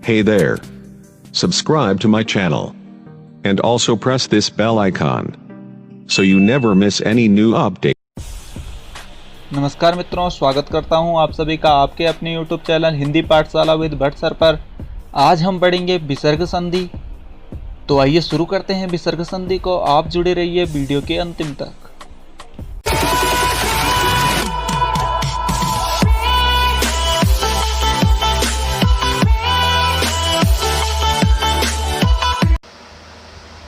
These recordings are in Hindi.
Hey there. Subscribe to my channel. And also press this bell icon. So you never miss any new update. नमस्कार मित्रों, स्वागत करता हूं आप सभी का आपके अपने YouTube चैनल हिंदी पाठशाला विद भट्ट सर पर। आज हम पढ़ेंगे विसर्ग संधि। तो आइए शुरू करते हैं विसर्ग संधि को। आप जुड़े रहिए वीडियो के अंतिम तक।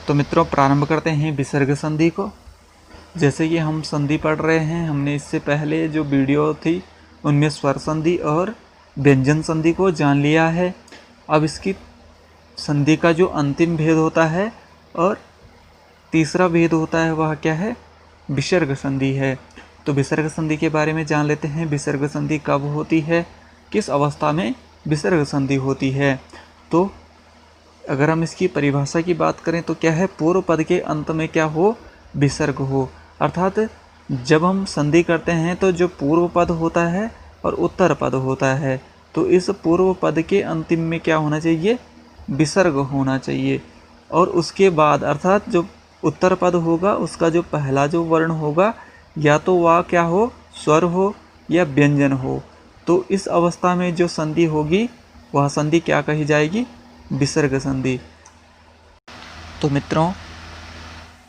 तो मित्रों, प्रारंभ करते हैं विसर्ग संधि को। जैसे कि हम संधि पढ़ रहे हैं, हमने इससे पहले जो वीडियो थी उनमें स्वर संधि और व्यंजन संधि को जान लिया है। अब इसकी संधि का जो अंतिम भेद होता है और तीसरा भेद होता है वह क्या है? विसर्ग संधि है। तो विसर्ग संधि के बारे में जान लेते हैं। विसर्ग संधि कब होती है, किस अवस्था में विसर्ग संधि होती है? तो अगर हम इसकी परिभाषा की बात करें तो क्या है? पूर्व पद के अंत में क्या हो? विसर्ग हो। अर्थात जब हम संधि करते हैं तो जो पूर्व पद होता है और उत्तर पद होता है, तो इस पूर्व पद के अंतिम में क्या होना चाहिए? विसर्ग होना चाहिए। और उसके बाद अर्थात जो उत्तर पद होगा उसका जो पहला जो वर्ण होगा या तो वह क्या हो? स्वर हो या व्यंजन हो। तो इस अवस्था में जो संधि होगी वह संधि क्या कही जाएगी? विसर्ग संधि। तो मित्रों,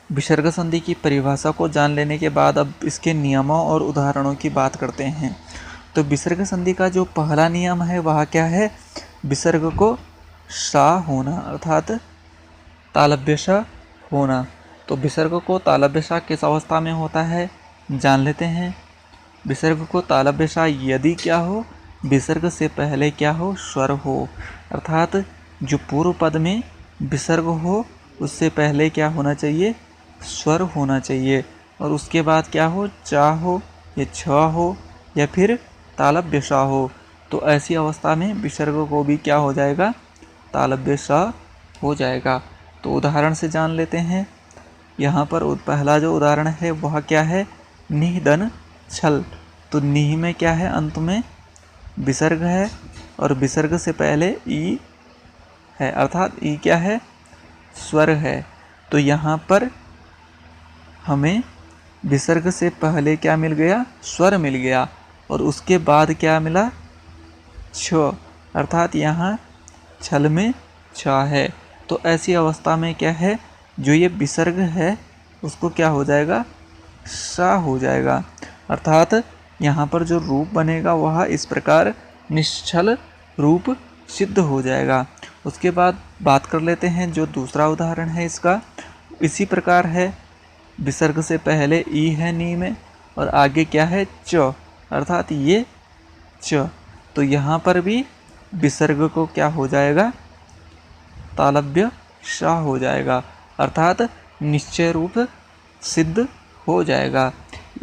विसर्ग संधि की परिभाषा को जान लेने के बाद अब इसके नियमों और उदाहरणों की बात करते हैं। तो विसर्ग संधि का जो पहला नियम है वह क्या है? विसर्ग को सा होना, अर्थात तालव्य सा होना। तो विसर्ग को तालव्य सा किस अवस्था में होता है जान लेते हैं। विसर्ग को तालव्य सा यदि क्या हो? विसर्ग से पहले क्या हो? स्वर हो। अर्थात जो पूर्व पद में विसर्ग हो उससे पहले क्या होना चाहिए? स्वर होना चाहिए। और उसके बाद क्या हो? चा हो या छ हो या फिर तालव्य सा हो। तो ऐसी अवस्था में विसर्ग को भी क्या हो जाएगा? तालव्य सा हो जाएगा। तो उदाहरण से जान लेते हैं। यहाँ पर पहला जो उदाहरण है वह क्या है? निह दन छल। तो निह में क्या है? अंत में विसर्ग है और विसर्ग से पहले ई है, अर्थात ई क्या है? स्वर है। तो यहाँ पर हमें विसर्ग से पहले क्या मिल गया? स्वर मिल गया। और उसके बाद क्या मिला? छ, अर्थात यहाँ छल में छ है। तो ऐसी अवस्था में क्या है? जो ये विसर्ग है उसको क्या हो जाएगा? सा हो जाएगा। अर्थात यहाँ पर जो रूप बनेगा वह इस प्रकार निश्चल रूप सिद्ध हो जाएगा। उसके बाद बात कर लेते हैं जो दूसरा उदाहरण है इसका। इसी प्रकार है, विसर्ग से पहले ई है नी में और आगे क्या है? च, अर्थात ये च। तो यहाँ पर भी विसर्ग को क्या हो जाएगा? तालव्य सा हो जाएगा, अर्थात निश्चय रूप सिद्ध हो जाएगा।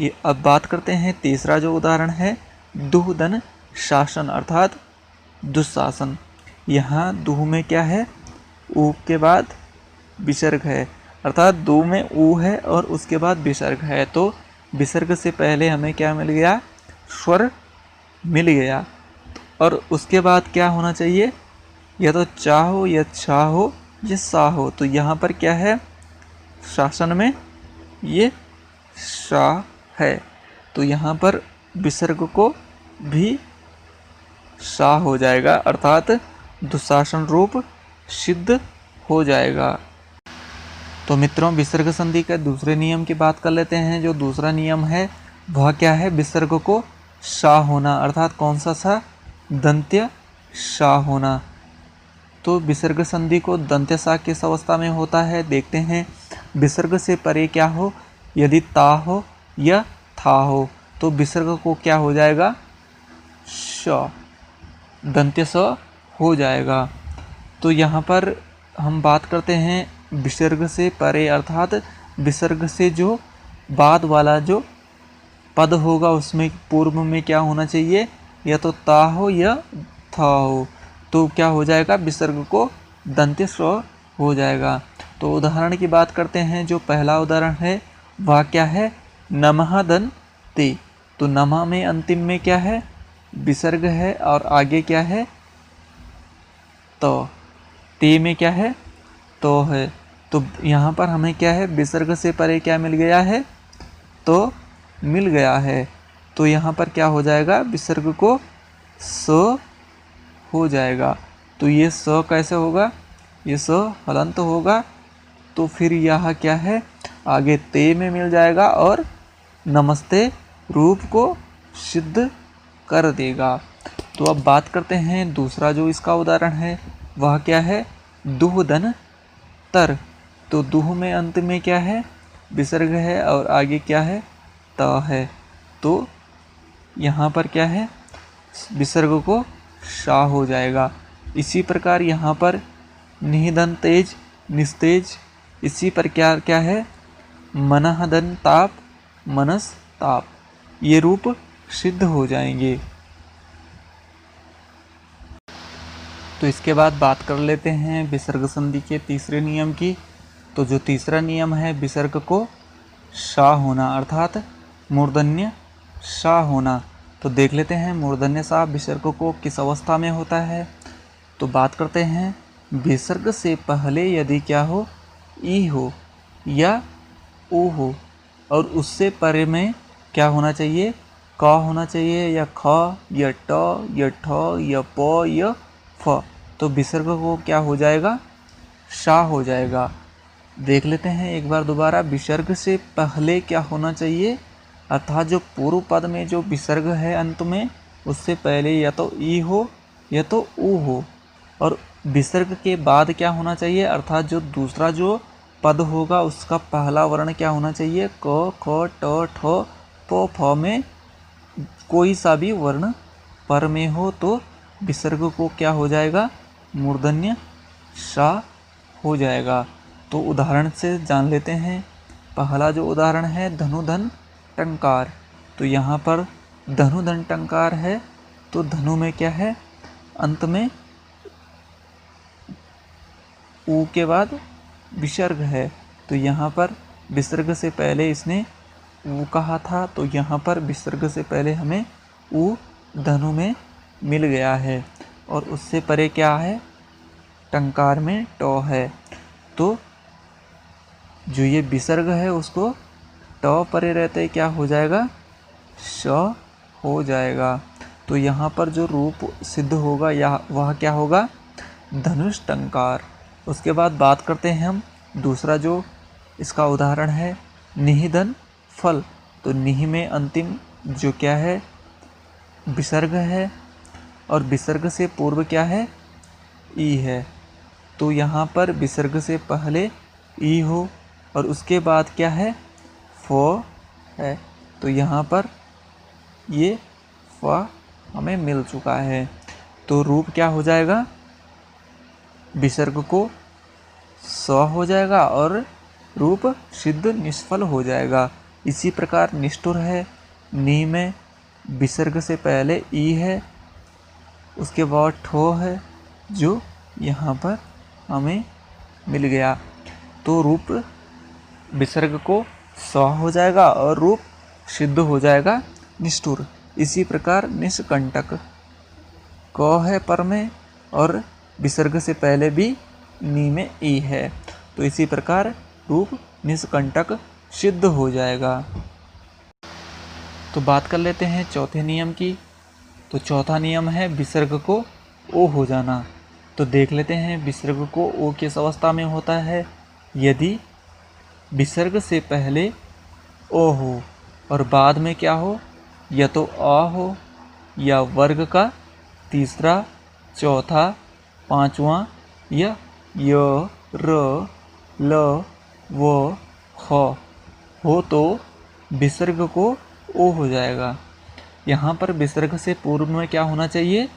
ये अब बात करते हैं तीसरा जो उदाहरण है, दुहदन शासन, अर्थात दुशासन। यहाँ दुह में क्या है? ऊ के बाद विसर्ग है, अर्थात दो में ऊ है और उसके बाद विसर्ग है। तो विसर्ग से पहले हमें क्या मिल गया? स्वर मिल गया। और उसके बाद क्या होना चाहिए? या तो चा हो या छा हो या सा हो। तो यहाँ पर क्या है? शासन में ये सा है। तो यहाँ पर विसर्ग को भी सा हो जाएगा, अर्थात दुशासन रूप सिद्ध हो जाएगा। तो मित्रों, विसर्ग संधि के दूसरे नियम की बात कर लेते हैं। जो दूसरा नियम है वह क्या है? विसर्ग को सा होना, अर्थात कौन सा सा? दंत्य सा होना। तो विसर्ग संधि को दंत्य सा किस अवस्था में होता है देखते हैं। विसर्ग से परे क्या हो? यदि ता हो या था हो तो विसर्ग को क्या हो जाएगा? श, दंत्य स हो जाएगा। तो यहाँ पर हम बात करते हैं विसर्ग से परे, अर्थात विसर्ग से जो बाद वाला जो पद होगा उसमें पूर्व में क्या होना चाहिए? या तो ता हो या था हो। तो क्या हो जाएगा? विसर्ग को दंत्य स हो जाएगा। तो उदाहरण की बात करते हैं। जो पहला उदाहरण है वह क्या है? नमः दन ते। तो नमा में अंतिम में क्या है? विसर्ग है और आगे क्या है? तो, ते में क्या है, तो है। तो यहाँ पर हमें क्या है, विसर्ग से परे क्या मिल गया है, तो मिल गया है। तो यहाँ पर क्या हो जाएगा, विसर्ग को स हो जाएगा। तो ये स कैसे होगा, ये स हलंत होगा। तो फिर यह क्या है, आगे ते में मिल जाएगा और नमस्ते रूप को सिद्ध कर देगा। तो अब बात करते हैं दूसरा जो इसका उदाहरण है, वह क्या है, दुह दन तर। तो दुह में अंत में क्या है, विसर्ग है और आगे क्या है, त है। तो यहाँ पर क्या है, विसर्ग को शा हो जाएगा। इसी प्रकार यहाँ पर निधन तेज निस्तेज, इसी प्रकार क्या है, मनहदन ताप मनस ताप, ये रूप सिद्ध हो जाएंगे। तो इसके बाद बात कर लेते हैं विसर्ग संधि के तीसरे नियम की। तो जो तीसरा नियम है, विसर्ग को शा होना, अर्थात मूर्धन्य शा होना। तो देख लेते हैं मूर्धन्य सा विसर्ग को किस अवस्था में होता है। तो बात करते हैं, विसर्ग से पहले यदि क्या हो, ई हो या ओ हो, और उससे परे में क्या होना चाहिए, क होना चाहिए, या ख या ट या ठ या प या फ। तो विसर्ग को क्या हो जाएगा, शा हो जाएगा। देख लेते हैं एक बार दोबारा, विसर्ग से पहले क्या होना चाहिए, अर्थात जो पूर्व पद में जो विसर्ग है अंत में, उससे पहले या तो ई हो या तो ऊ हो। और विसर्ग के बाद क्या होना चाहिए, अर्थात जो दूसरा जो पद होगा उसका पहला वर्ण क्या होना चाहिए, क ख ट ठ प फ में कोई सा भी वर्ण पर में हो तो विसर्ग को क्या हो जाएगा, मूर्धन्य शा हो जाएगा। तो उदाहरण से जान लेते हैं। पहला जो उदाहरण है, धनुधन टंकार। तो यहाँ पर धनुधन टंकार है, तो धनु में क्या है, अंत में ऊ के बाद विसर्ग है। तो यहाँ पर विसर्ग से पहले इसने ऊ कहा था, तो यहाँ पर विसर्ग से पहले हमें ऊ धनु में मिल गया है, और उससे परे क्या है, टंकार में ट है। तो जो ये विसर्ग है उसको ट परे रहते क्या हो जाएगा, श हो जाएगा। तो यहाँ पर जो रूप सिद्ध होगा या वह क्या होगा, धनुष टंकार। उसके बाद बात करते हैं हम दूसरा जो इसका उदाहरण है, निहिधन फल। तो निहि में अंतिम जो क्या है, विसर्ग है, और विसर्ग से पूर्व क्या है, ई है। तो यहाँ पर विसर्ग से पहले ई हो और उसके बाद क्या है, फ है। तो यहाँ पर ये फ हमें मिल चुका है। तो रूप क्या हो जाएगा, विसर्ग को स हो जाएगा और रूप सिद्ध निष्फल हो जाएगा। इसी प्रकार निष्ठुर है, नी में विसर्ग से पहले ई है, उसके बाद ठो है, जो यहाँ पर हमें मिल गया। तो रूप विसर्ग को स हो जाएगा और रूप सिद्ध हो जाएगा निष्ठुर। इसी प्रकार निष्कंटक, क है पर में और विसर्ग से पहले भी नी में ई है। तो इसी प्रकार रूप निष्कंटक सिद्ध हो जाएगा। तो बात कर लेते हैं चौथे नियम की। तो चौथा नियम है विसर्ग को ओ हो जाना। तो देख लेते हैं विसर्ग को ओ किस अवस्था में होता है। यदि विसर्ग से पहले ओ हो और बाद में क्या हो, या तो आ हो या वर्ग का तीसरा, चौथा, पांचवा या य, र, ल, व, ख हो तो विसर्ग को ओ हो जाएगा। यहाँ पर विसर्ग से पूर्व में क्या होना चाहिए,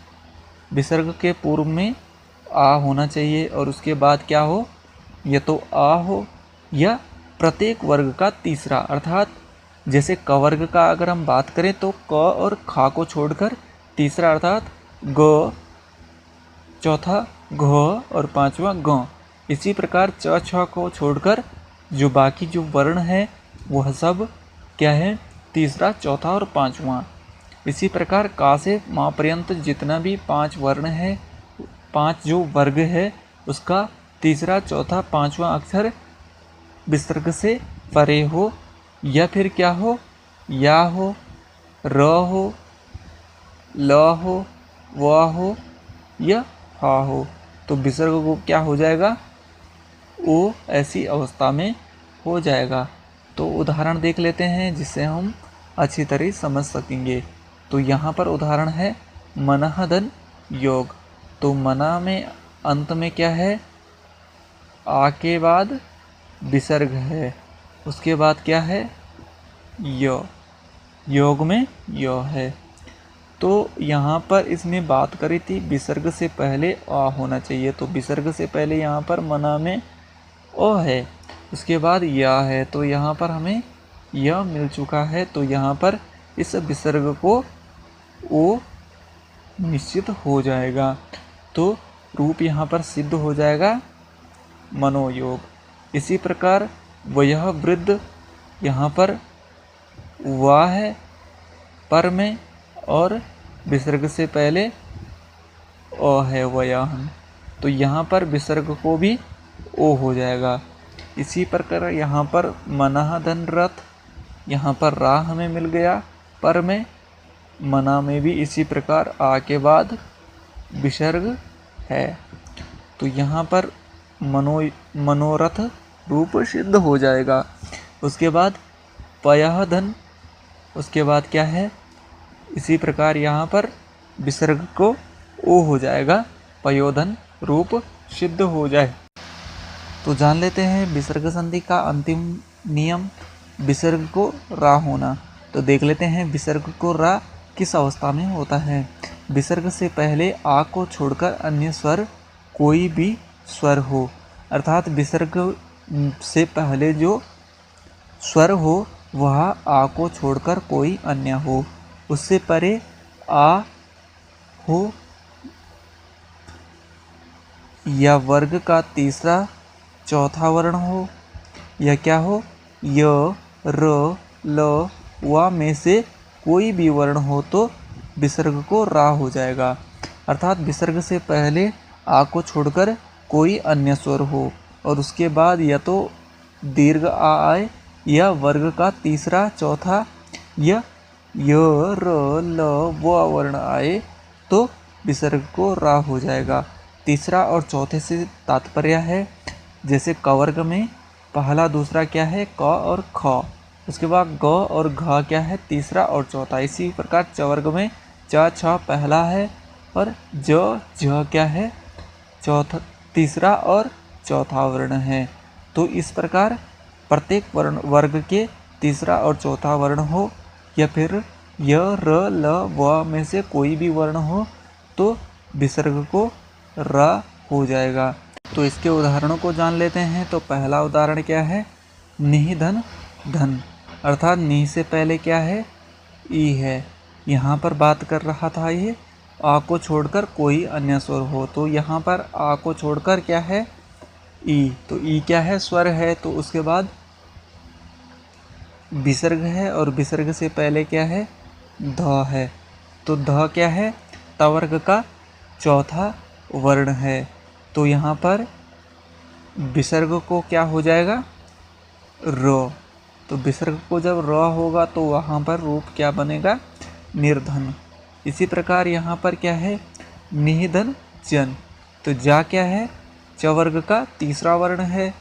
विसर्ग के पूर्व में आ होना चाहिए और उसके बाद क्या हो, या तो आ हो या प्रत्येक वर्ग का तीसरा। अर्थात जैसे क वर्ग का अगर हम बात करें तो क और खा को छोड़कर तीसरा अर्थात ग, चौथा घ और पांचवा ग। इसी प्रकार च छ को छोड़कर जो बाकी जो वर्ण है वह सब क्या है, तीसरा, चौथा और पांचवा। इसी प्रकार का से माँ पर्यंत जितना भी 5 वर्ण है 5 जो वर्ग है उसका तीसरा, चौथा, पांचवा अक्षर विसर्ग से परे हो, या फिर क्या हो, या हो, र हो, ल हो, व हो या हा हो, तो विसर्ग को क्या हो जाएगा, ओ ऐसी अवस्था में हो जाएगा। तो उदाहरण देख लेते हैं जिससे हम अच्छी तरह समझ सकेंगे। तो यहाँ पर उदाहरण है मनहदन योग। तो मना में अंत में क्या है, आ के बाद विसर्ग है, उसके बाद क्या है, य, योग में य है। तो यहाँ पर इसने बात करी थी विसर्ग से पहले आ होना चाहिए, तो विसर्ग से पहले यहाँ पर मना में ओ है, उसके बाद या है, तो यहाँ पर हमें यह मिल चुका है। तो यहाँ पर इस विसर्ग को ओ निश्चित हो जाएगा, तो रूप यहाँ पर सिद्ध हो जाएगा मनोयोग। इसी प्रकार वयह वृद्ध, यहाँ पर वा है पर में और विसर्ग से पहले ओ है वयाहन, तो यहाँ पर विसर्ग को भी ओ हो जाएगा। इसी प्रकार यहाँ पर मनः धन रथ, यहाँ पर रा हमें मिल गया पर में, मना में भी इसी प्रकार आ के बाद विसर्ग है, तो यहाँ पर मनोरथ रूप सिद्ध हो जाएगा। उसके बाद पयः धन, उसके बाद क्या है, इसी प्रकार यहाँ पर विसर्ग को ओ हो जाएगा, पयोधन रूप सिद्ध हो जाए। तो जान लेते हैं विसर्ग संधि का अंतिम नियम, विसर्ग को रा होना। तो देख लेते हैं विसर्ग को रा किस अवस्था में होता है। विसर्ग से पहले आ को छोड़कर अन्य स्वर कोई भी स्वर हो, अर्थात विसर्ग से पहले जो स्वर हो वह आ को छोड़कर कोई अन्य हो, उससे परे आ हो या वर्ग का तीसरा चौथा वर्ण हो, या क्या हो, य, र, ल, व में से कोई भी वर्ण हो तो विसर्ग को रा हो जाएगा। अर्थात विसर्ग से पहले आ को छोड़कर कोई अन्य स्वर हो और उसके बाद या तो दीर्घ आ आए या वर्ग का तीसरा, चौथा या य, र, ल, व वर्ण आए तो विसर्ग को रा हो जाएगा। तीसरा और चौथे से तात्पर्य है जैसे कवर्ग में पहला दूसरा क्या है, क और ख, उसके बाद ग और घ क्या है, तीसरा और चौथा। इसी प्रकार चवर्ग में च, छ पहला है और ज, झ क्या है, चौथा, तीसरा और चौथा वर्ण है। तो इस प्रकार प्रत्येक वर्ग के तीसरा और चौथा वर्ण हो या फिर य, र, ल, व में से कोई भी वर्ण हो तो विसर्ग को रा हो जाएगा। तो इसके उदाहरणों को जान लेते हैं। तो पहला उदाहरण क्या है, निहि धन धन, अर्थात निहि से पहले क्या है, ई है। यहाँ पर बात कर रहा था ये आ को छोड़कर कोई अन्य स्वर हो, तो यहाँ पर आ को छोड़कर क्या है, ई, तो ई क्या है, स्वर है, तो उसके बाद विसर्ग है और विसर्ग से पहले क्या है, ध है, तो ध क्या है, तवर्ग का चौथा वर्ण है। तो यहाँ पर विसर्ग को क्या हो जाएगा, र, तो विसर्ग को जब र होगा तो वहाँ पर रूप क्या बनेगा, निर्धन। इसी प्रकार यहाँ पर क्या है, निधन जन, तो जा क्या है, चवर्ग का तीसरा वर्ण है।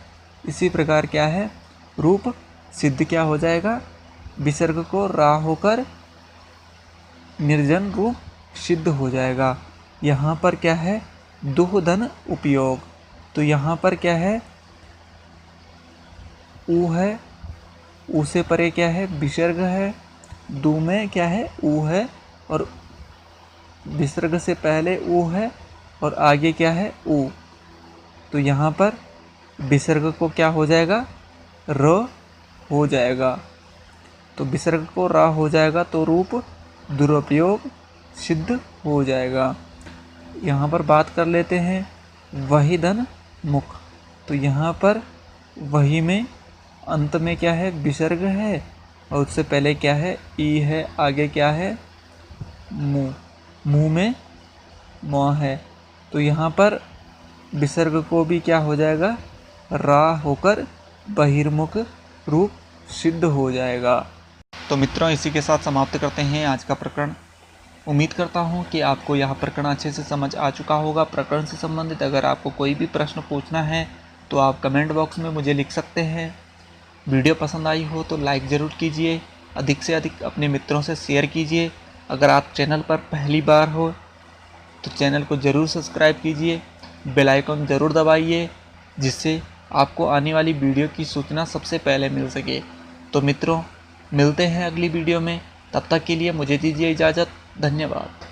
इसी प्रकार क्या है, रूप सिद्ध क्या हो जाएगा, विसर्ग को रा होकर निर्जन रूप सिद्ध हो जाएगा। यहाँ पर क्या है, दुहधन उपयोग, तो यहाँ पर क्या है, ऊ है, ऊ से परे क्या है, विसर्ग है, दू में क्या है, ऊ है और विसर्ग से पहले ऊ है और आगे क्या है, ऊ, तो यहाँ पर विसर्ग को क्या हो जाएगा, र हो जाएगा। तो विसर्ग को रा हो जाएगा तो रूप दुरुपयोग सिद्ध हो जाएगा। यहाँ पर बात कर लेते हैं वही धन मुख, तो यहाँ पर वही में अंत में क्या है, विसर्ग है और उससे पहले क्या है, ई है, आगे क्या है, मुँह, मुँह में म है, तो यहाँ पर विसर्ग को भी क्या हो जाएगा, रा होकर बहिर्मुख रूप सिद्ध हो जाएगा। तो मित्रों, इसी के साथ समाप्त करते हैं आज का प्रकरण। उम्मीद करता हूं कि आपको यह प्रकरण अच्छे से समझ आ चुका होगा। प्रकरण से संबंधित अगर आपको कोई भी प्रश्न पूछना है तो आप कमेंट बॉक्स में मुझे लिख सकते हैं। वीडियो पसंद आई हो तो लाइक ज़रूर कीजिए, अधिक से अधिक अपने मित्रों से शेयर कीजिए। अगर आप चैनल पर पहली बार हो तो चैनल को ज़रूर सब्सक्राइब कीजिए, बेल आइकन ज़रूर दबाइए, जिससे आपको आने वाली वीडियो की सूचना सबसे पहले मिल सके। तो मित्रों, मिलते हैं अगली वीडियो में, तब तक के लिए मुझे दीजिए इजाज़त। धन्यवाद।